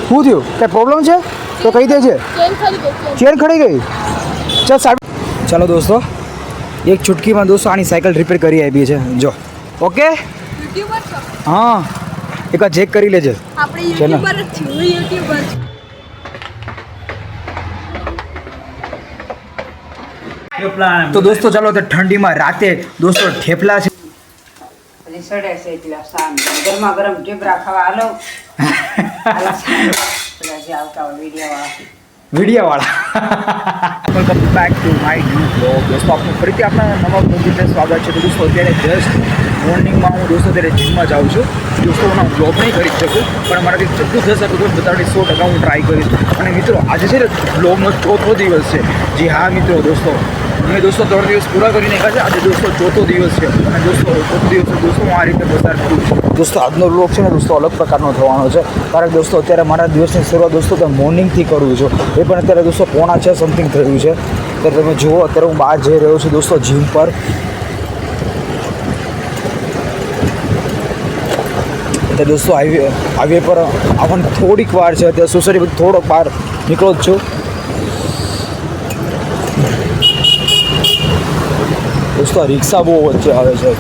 શું થયું? કઈ પ્રોબ્લેમ છે તો કહી દેજે. ચેન ખડી ગઈ. ચાલ સાહેબ. ચાલો દોસ્તો, એક ચૂટકીમાં દોસ્તો આની સાયકલ રિપેર કરી આપી છે. જો ઓકે. હા, એકવાર ચેક કરી લેજે. તો દોસ્તો ચાલો તો ઠંડીમાં રાતે દોસ્તો થેપલા છે. સડે છે એટલા સામ ગરમા ગરમ ઢેબરા ખાવા હાલો. આવતા વિડીયાવાળા welcome back to my new blog. દોસ્તો આપનું ફરીથી આપણા નવા બ્લોગમાં સ્વાગત છે. દોસ્તો અત્યારે જસ્ટ મોર્નિંગમાં હું દોસ્તો અત્યારે જીમમાં જાઉં છું. દોસ્તો હું બ્લોગ નહીં કરી શકું, પણ મારાથી જેટલું થશે એટલું બતાવવાની 100% હું ટ્રાય કરીશ. અને મિત્રો આજે છે ને બ્લોગનો ચોથો દિવસ છે. જી હા મિત્રો, દોસ્તો મેં દોસ્તો 3 દિવસ પૂરા કરી નાખ્યા છે. આજે દોસ્તો ચોથો દિવસ છે. અને દોસ્તો ચોથો દિવસ દોસ્તો હું આ રીતે પસાર કરું છું. દોસ્તો આજનો બ્લોગ છે ને દોસ્તો અલગ પ્રકારનો થવાનો છે. કારણ કે દોસ્તો અત્યારે મારા દિવસની શરૂઆત દોસ્તો તો મોર્નિંગથી કરું છું. એ પણ અત્યારે દોસ્તો 5:45 સમથિંગ થયું છે. ત્યારે તમે જુઓ, અત્યારે હું બહાર જઈ રહ્યો છું દોસ્તો જીમ પર. અત્યારે દોસ્તો હાઈવે પર આવવાની થોડીક વાર છે. અત્યારે સોસાયટી થોડોક બહાર નીકળો જ છું. દોસ્તો આ રિક્ષા બહુ વચ્ચે આવે છે.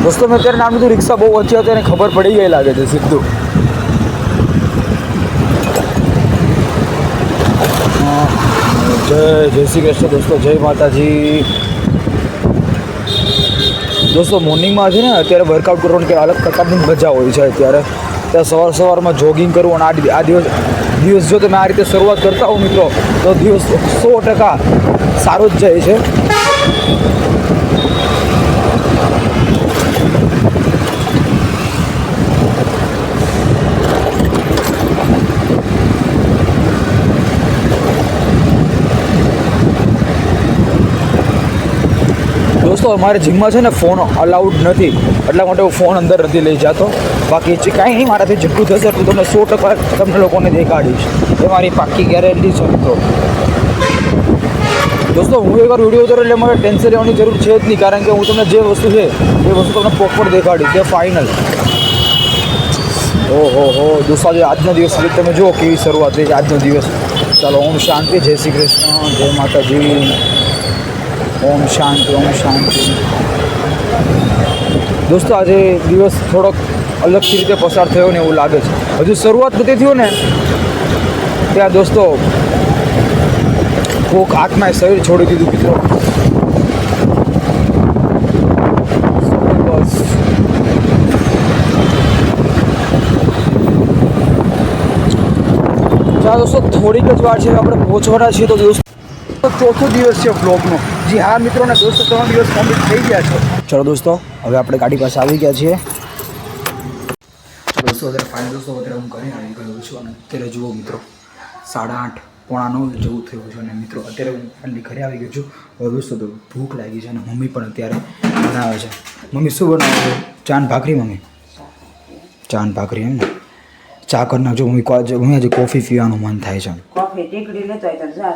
દોસ્તો મેં અત્યારે નામ લીધું, રિક્ષા બહુ વચ્ચે હતી અને ખબર પડી ગઈ લાગે છે સીધું. જય શ્રી કૃષ્ણ દોસ્તો, જય માતાજી. દોસ્તો મોર્નિંગમાં છે ને અત્યારે વર્કઆઉટ કરવાની કે અલગ પ્રકારની મજા હોય છે. અત્યારે ત્યાં સવારમાં જોગિંગ કરવું અને આ દિવસ જો તમે આ રીતે શરૂઆત કરતા હો મિત્રો, તો દિવસ 100% સારો જ જાય છે. દોસ્તો અમારે જીમમાં છે ને ફોન અલાઉડ નથી, એટલા માટે હું ફોન અંદર નથી લઈ જતો. બાકી કાંઈ નહીં, મારાથી જેટલું થશે એટલું તમને 100% તમને લોકોને દેખાડીશ. એ મારી પાક્કી ગેરંટી છે મિત્રો. દોસ્તો હું એકવાર વિડીયો ઉતારું એટલે મારે ટેન્શન લેવાની જરૂર છે જ નહીં, કારણ કે હું તમને જે વસ્તુ છે એ વસ્તુ તમને પ્રોપર દેખાડીશ. તે ફાઇનલ. ઓહો દોસ્તો આજે આજનો દિવસ તમે જુઓ કેવી શરૂઆત થઈ છે આજનો દિવસ. ચાલો ઓમ શાંતિ, જય શ્રી કૃષ્ણ, જય માતાજી. ઓમ શાંતિ, ઓમ શાંતિ. દોસ્તો આજે દિવસ થોડોક અલગથી રીતે પસાર થયો ને એવું લાગે છે. હજુ શરૂઆત નથી થયું ને ત્યાં દોસ્તો કોક આત્માએ શરીર છોડી દીધું મિત્રો. ચાલો દોસ્તો થોડીક જ વાર છે, આપણે પહોંચવાના છીએ. તો દોસ્તો ચોથો દિવસ છે બ્લોગનો. જી હા મિત્રો ને દોસ્તો 3 દિવસ કમ્પ્લીટ થઈ ગયા છે. ચલો દોસ્તો હવે આપણે ગાડી પાસે આવી ગયા છીએ. દોસ્તો અત્યારે ફાઇનલ દોસ્તો અત્યારે હું ઘરે આવી ગયો છું. અને અત્યારે જુઓ મિત્રો 8:30 પોણા 9 જેવું થયું છે. અને મિત્રો અત્યારે હું ફાઇનલી ઘરે આવી ગયો છું. હવે દોસ્તો તો ભૂખ લાગી છે અને મમ્મી પણ અત્યારે બનાવે છે. મમ્મી શું બનાવે છે? ચા ને ભાખરી. મમ્મી ચા ને ભાખરી એમ ને? ચા કરી નાખજો મમ્મી. આજે કોફી પીવાનું મન થાય છે. કોફી ટીકડી લેતો હોય તો જા.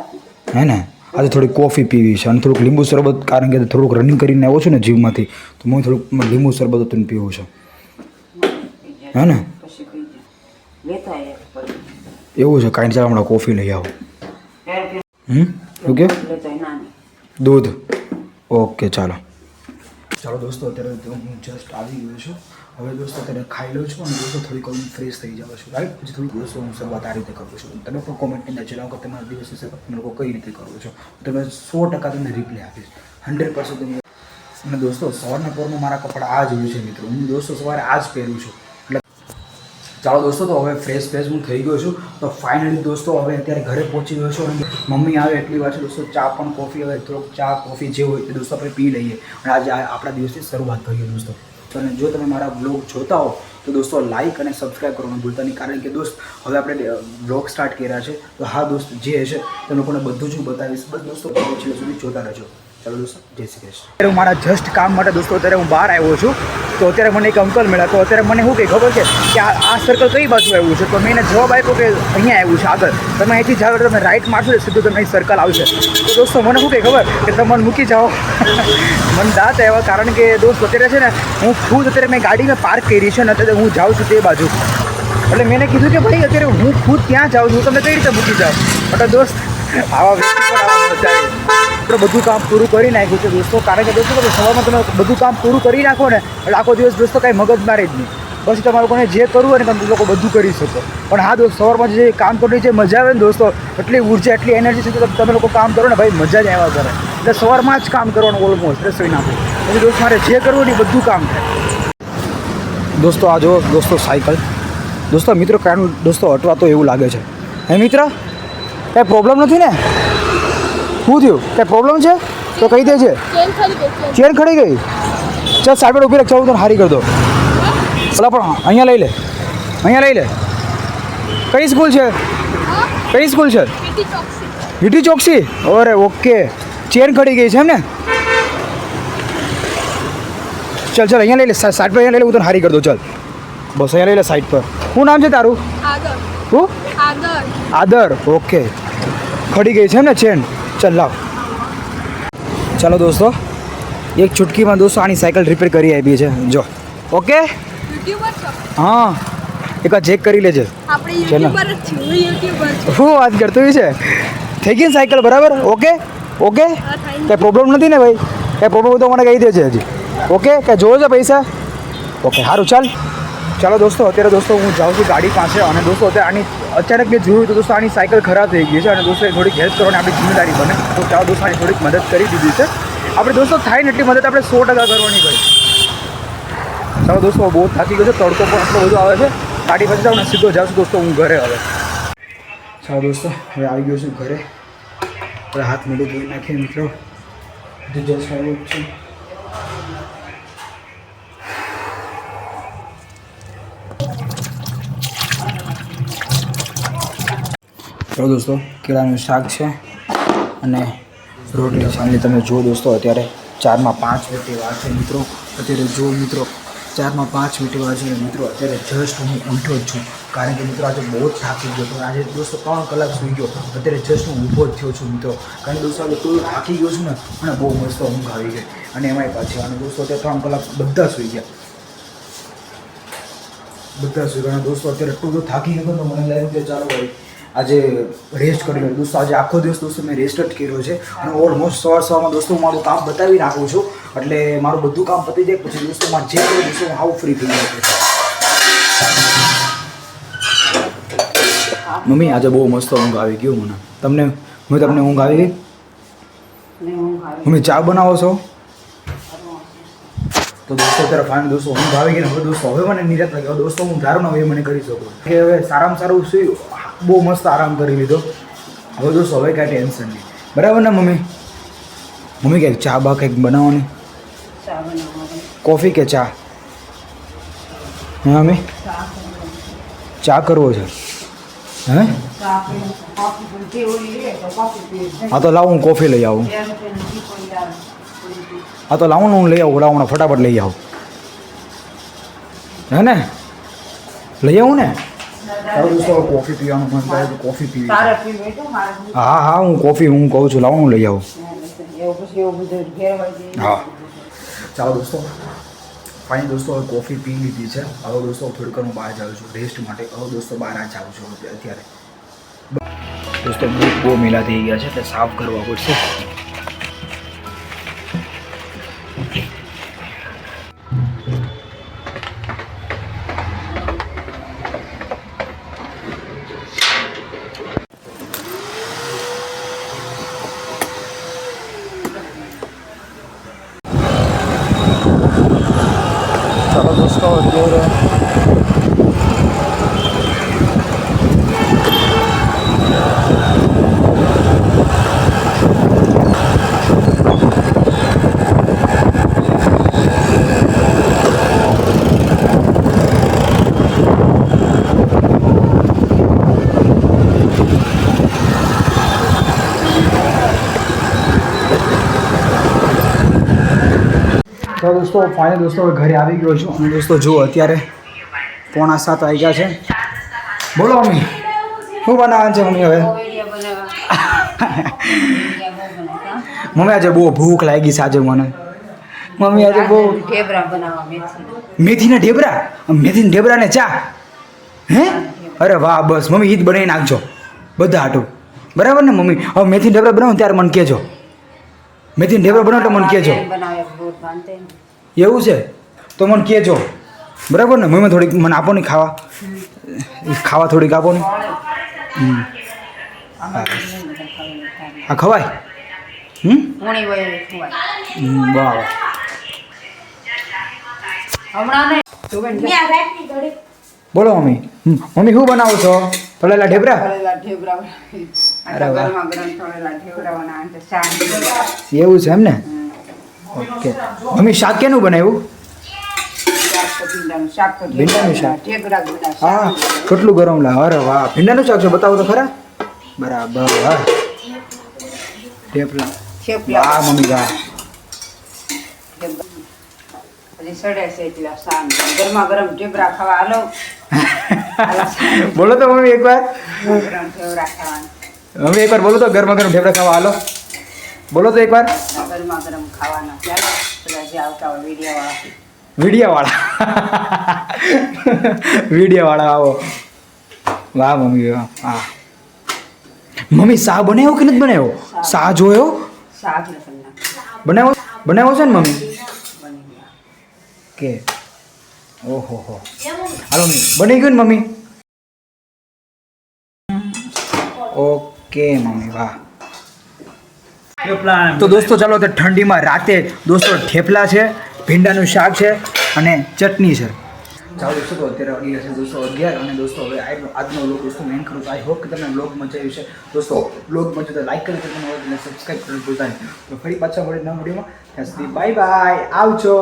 હે ને આજે થોડી કોફી પીવી છે અને થોડુંક લીંબુ શરબત, કારણ કે થોડુંક રનિંગ કરીને આવ્યો છું ને જીમમાંથી, તો હું થોડુંક લીંબુ શરબત હતું પીવું છે. હે ને એવું છે. કાંઈ ચાલ હમણાં કોફી લઈ આવો. ઓકે દૂધ. ઓકે ચાલો દોસ્તો અત્યારે તો હું જસ્ટ આવી ગયો છું. હવે દોસ્તો અત્યારે ખાઈ લઉં છું અને દોસ્તો થોડીક હું ફ્રેશ થઈ જાઉં છું. રાઈટ, પછી થોડીક દોસ્તો હું શરૂઆત આ રીતે કરું છું. તમે પણ કોમેન્ટ કરીને જણાવો કે તમારા દિવસ વિશે તમે લોકો કઈ રીતે કરો છો. તમે 100% તમને રિપ્લાય આપીશ, 100% તમે. અને દોસ્તો સવારના પોરમાં મારા કપડાં આ જ હોય છે મિત્રો. હું દોસ્તો સવારે આ જ પહેરું છું. એટલે ચાલો દોસ્તો તો હવે ફ્રેશ હું થઈ ગયો છું. તો ફાઇનલી દોસ્તો હવે અત્યારે ઘરે પહોંચી ગયો છું. અને મમ્મી આવે એટલી વાર છે દોસ્તો ચા પણ કોફી, હવે થોડોક ચા કોફી જે હોય તે દોસ્તો આપણે પી લઈએ અને આજે આપણા દિવસની શરૂઆત કરીએ દોસ્તો. અને જો તમે મારા બ્લોગ જોતા હો તો દોસ્તો લાઇક અને સબસ્ક્રાઈબ કરવાનું ભૂલતા નહીં, કારણ કે દોસ્ત હવે આપણે બ્લોગ સ્ટાર્ટ કર્યા છે. તો હા દોસ્ત જે છે તે લોકોને બધું જ હું બતાવીશ. બસ દોસ્તો છેલ્લે સુધી જોતા રહેજો. ચાલો દોસ્તો, જય શ્રી કૃષ્ણ. હું મારા જસ્ટ કામ માટે દોસ્તો અત્યારે હું બહાર આવ્યો છું. તો અત્યારે મને એક અંકલ મળ્યા. તો અત્યારે મને શું કહે ખબર છે કે આ સર્કલ કઈ બાજુ આવ્યું છે? તો મેં એને જવાબ આપ્યો કે અહીંયા આવ્યું છે આગળ. તમે અહીંથી જાઓ એટલે તમે રાઈટ મારશો ને સીધું તમને અહીં સર્કલ આવશે. તો દોસ્તો મને શું કહે ખબર કે તમે મને મૂકી જાઓ. મને દાંત આવ્યા, કારણ કે દોસ્ત અત્યારે છે ને હું ખુદ અત્યારે મેં ગાડીમાં પાર્ક કરી છે ને અત્યારે હું જાઉં છું તે બાજુ. એટલે મેં કીધું કે ભાઈ અત્યારે હું ખુદ ત્યાં જાઉં છું, તમને કઈ રીતે મૂકી જાઉં? એટલે દોસ્ત આવા વ્યક્તિ પર આવા મજા આવે. આપણે બધું કામ પૂરું કરી નાખ્યું છે દોસ્તો, કારણ કે દોસ્તો સવારમાં તમે બધું કામ પૂરું કરી નાખો ને એટલે આખો દિવસ દોસ્તો કાંઈ મગજમારી જ નહીં. પછી તમારે લોકોને જે કરવું હોય ને તમે લોકો બધું કરી શકો. પણ હા દોસ્ત, સવારમાં જે કામ કરવાની જે મજા આવે ને દોસ્તો, એટલી ઉર્જા એટલી એનર્જી છે તો તમે લોકો કામ કરો ને ભાઈ, મજા જ આવ્યા કરે. એટલે સવારમાં જ કામ કરવાનું ઓલમોસ્ટ રસોઈ નાખું પછી દોસ્ત મારે જે કરવું ને બધું કામ થાય. દોસ્તો આ જો દોસ્તો સાયકલ દોસ્તો મિત્રો કારણ દોસ્તો અટવા તો એવું લાગે છે. હે મિત્ર, કાંઈ પ્રોબ્લેમ નથી ને? શું થયું? કાંઈ પ્રોબ્લેમ છે તો કહી દે છે. ચેન ખડી ગઈ? ચાલ સાઈડ પર ઊભી રાખ, ચાલ હું તને હારી કરી દો. ભલા પણ અહીંયા લઈ લે, અહીંયા લઈ લે. કઈ સ્કૂલ છે? કઈ સ્કૂલ છે? વીટી ચોકસી. અરે ઓકે, ચેન ખડી ગઈ છે એમ ને? ચાલ ચાલ અહીંયા લઈ લે, સાઈડ પર અહીંયા લઈ લે, હું તને હારી કરી દઉં. ચાલ બસ અહીંયા લઈ લે સાઈડ પર. શું નામ છે તારું? શું? આદર. ઓકે, ખડી ગઈ છે એમ ને ચેન? ચાલ લાવ. ચાલો દોસ્તો, એક ચૂટકીમાં દોસ્તો આની સાયકલ રિપેર કરી આપી છે જો. ઓકે હા, એકવાર ચેક કરી લેજે. શું વાત કરતું છે? થઈ ગઈ ને સાયકલ બરાબર? ઓકે ઓકે, કાંઈ પ્રોબ્લેમ નથી ને ભાઈ? કાંઈ પ્રોબ્લેમ તો મને કહી દેજે હજી. ઓકે, કાંઈ જોવો છે પૈસા? ઓકે સારું ચાલ. ચાલો દોસ્તો, અત્યારે દોસ્તો હું જાઉં છું ગાડી પાસે. અને દોસ્તો અત્યારે આની અચાનક મેં જોયું તો દોસ્તો આની સાયકલ ખરાબ થઈ ગઈ છે અને દોસ્તો થોડીક હેલ્પ કરવાની આપણી જિમ્મેદારી બને. તો ચાલો દોસ્તો આની થોડીક મદદ કરી દીધી છે આપણે. દોસ્તો થાય ને એટલી મદદ આપણે 100% કરવાની ભાઈ. ચાલો દોસ્તો, બહુ થાકી ગયો છે, તડકો પણ આટલો બધો આવે છે. ગાડી પાસે જાઉં ને સીધો જાઉં છું દોસ્તો હું ઘરે. હવે ચાલો દોસ્તો, હવે આવી ગયો છું ઘરે. હવે હાથ મોઢું ધોઈ નાખીએ મિત્રો. જસ્ટ આવ્યો છું. ચાલો દોસ્તો, કેળાનું શાક છે અને રોટલી છે. અને તમે જો દોસ્તો અત્યારે 4:05 વાર છે મિત્રો. અત્યારે જો મિત્રો 4:05 વાર છે મિત્રો. અત્યારે જસ્ટ હું ઉઠ્યો જ છું, કારણ કે મિત્રો આજે બહુ જ થાકી ગયો હતો. આજે દોસ્તો 3 કલાક સૂઈ ગયો. અત્યારે જસ્ટ હું ઊભો જ થયો છું મિત્રો, કારણ કે દોસ્તો આજે થોડું થાકી ગયો છું ને અને બહુ મસ્ત ઊંઘ આવી ગઈ. અને એમાંય પાછી અને દોસ્તો અત્યારે 3 કલાક બધા સૂઈ ગયા. અને દોસ્તો અત્યારે એટલું બધું થાકી ગયો તો મને લાગ્યું કે ચાલો ભાઈ આજે રેસ્ટ કરી લો. દોસ્તો આજે આખો દિવસ દોસ્તો મેં રેસ્ટ જ કર્યો છે અને ઓલમોસ્ટ સવારમાં દોસ્તો હું મારું કામ બતાવી નાખું છું. એટલે મારું બધું કામ પતી જાય પછી દોસ્તો મારે જે કરું દોસ્તો હું આવું ફ્રી થઈ જાય. મમ્મી આજે બહુ મસ્ત ઊંઘ આવી ગયું મને. તમને ઊંઘ આવી ગઈ? મમ્મી ચા બનાવો છો? તો દોસ્તો અત્યારે ફાઇન દોસ્તો ઊંઘ આવી ગઈ ને. હવે દોસ્તો હવે મને નિરાત લાગે. હવે દોસ્તો હું ધારું ને હવે મને કરી શકું કે હવે સારામાં સારું શું બહુ મસ્ત આરામ કરી લીધો. હવે દોસ્તો હવે કાંઈ ટેન્શન નહીં, બરાબર ને મમ્મી? મમ્મી કંઈક ચા બા કંઈક બનાવવાની? કોફી કે ચા? હા મમ્મી ચા કરવો છે? હે હા તો લાવું હું કોફી લઈ આવું. હા તો લાવું ને હું લઈ આવું. લાવું ફટાફટ લઈ આવું. હે ને લઈ આવું ને? દોસ્તો કોફી પીવાનું મન થાય તો કોફી પીવી. હા હા હું કોફી હું કહું છું લાવું હું લઈ આવું. હા ચાલો દોસ્તો, ફાઇન દોસ્તો હવે કોફી પી લીધી છે. હવે દોસ્તો થોડીક હું બહાર જાઉં છું રેસ્ટ માટે. હવે દોસ્તો બહાર જાઉં છું અત્યારે. દોસ્તો બહુ મેલા થઈ ગયા છે એટલે સાફ કરવા પડશે. ચાલો દોસ્તો અત્યારે તો દોસ્તો ફાઇનલ દોસ્તો હવે ઘરે આવી ગયો છું અને દોસ્તો જુઓ અત્યારે 6:45 વાગ્યા છે. બોલો મમ્મી શું બનાવવાનું છે મમ્મી હવે? મમ્મી આજે બહુ ભૂખ લાગી છે આજે મને. મમ્મી આજે બહુ ઢેબરા બનાવવા મેથીના ઢેબરા, મેથીના ઢેબરા ને ચા. હે અરે વાહ, બસ મમ્મી ઈ જ બનાવી નાખજો બધા હાટું, બરાબર ને મમ્મી? હવે મેથીના ઢેબરા બનાવો ત્યારે મને કહેજો. મેથીના ઢેબરા બનાવો તો મને કહેજો. એવું છે તો મને કહેજો, બરાબર ને? મમ્મી થોડીક મને આપો ને ખાવા થોડીક આપો ને. હા ખવાય. વાહ બોલો મમ્મી. મમ્મી શું બનાવો છો? તળેલા ઢેબરા? અરે વાહ, એવું છે એમ ને? ઓકે મમ્મી શાક કેનું બનાવ્યું? ભીંડાનું શાક. હા કેટલું ગરમ લાગે. અરે વાહ, ભીંડાનું શાક છે, બતાવો તો ખરા. બરાબર. હા ઢેપલા. વાહ મમ્મી વાહ. ગરમા ગરમ ઢેબરા ખાવા હાલો. બોલો તો મમ્મી એકવાર. ગરમ ઢેબરા ખાવાનું. મમ્મી એકવાર બોલો તો, ગરમા ગરમ ઢેબરા ખાવા હાલો. બોલો તો એકવાર. ગરમા ગરમ ખાવાના. ચાલો બધા જે આવતા હોય વિડીયાવાળા આવો. વાહ મમ્મી વાહ. હા મમ્મી શાહ બનાવ્યો કે નથી બનાવ્યો? શાહ જોયો? શાક બનાવ્યો છે ને મમ્મી? કે ઓહો હો. હાલો મમ્મી બની ગયું ને મમ્મી? ઓકે મમ્મી વાહ. તો દોસ્તો ચાલો તો ઠંડીમાં રાતે દોસ્તો ઠેપલા છે, ભીંડાનું શાક છે અને ચટણી છે. ચાલો દોસ્તો તો અત્યારે વાગી ગયા છે દોસ્તો 11 અને દોસ્તો હવે આજનો વ્લોગ દોસ્તો મેન કરું છું. આઈ હોપ કે તમને વ્લોગ મજા આવ્યું છે દોસ્તો. વ્લોગ મજા તો લાઈક કરી દેજો અને સબસ્ક્રાઈબ કરવાનું ભૂલતા નહીં. તો ફરી પાછા મળે નવા વિડીયોમાં. ત્યાં સુધી બાય બાય, આવજો.